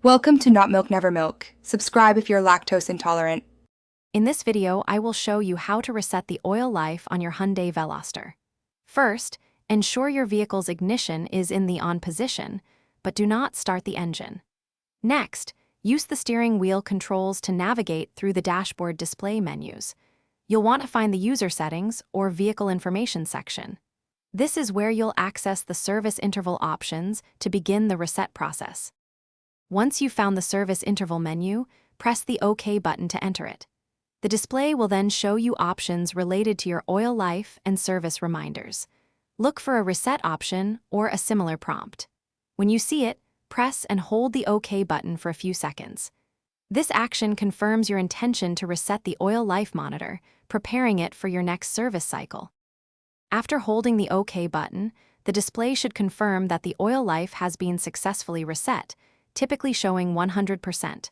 Welcome to Not Milk Never Milk. Subscribe if you're lactose intolerant. In this video, I will show you how to reset the oil life on your Hyundai Veloster. First, ensure your vehicle's ignition is in the on position, but do not start the engine. Next, use the steering wheel controls to navigate through the dashboard display menus. You'll want to find the user settings or vehicle information section. This is where you'll access the service interval options to begin the reset process. Once you've found the service interval menu, press the OK button to enter it. The display will then show you options related to your oil life and service reminders. Look for a reset option or a similar prompt. When you see it, press and hold the OK button for a few seconds. This action confirms your intention to reset the oil life monitor, preparing it for your next service cycle. After holding the OK button, the display should confirm that the oil life has been successfully reset, typically showing 100%.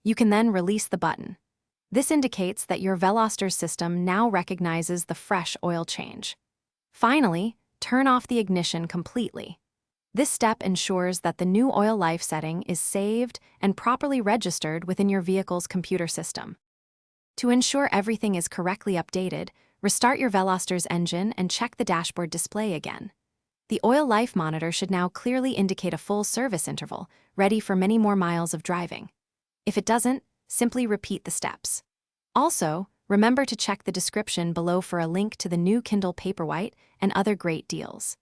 You can then release the button. This indicates that your Veloster's system now recognizes the fresh oil change. Finally, turn off the ignition completely. This step ensures that the new oil life setting is saved and properly registered within your vehicle's computer system. To ensure everything is correctly updated, restart your Veloster's engine and check the dashboard display again. The oil life monitor should now clearly indicate a full service interval, ready for many more miles of driving. If it doesn't, simply repeat the steps. Also, remember to check the description below for a link to the new Kindle Paperwhite and other great deals.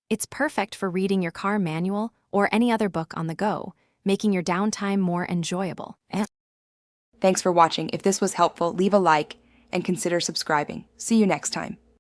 It's perfect for reading your car manual or any other book on the go, making your downtime more enjoyable. Thanks for watching. If this was helpful, leave a like and consider subscribing. See you next time.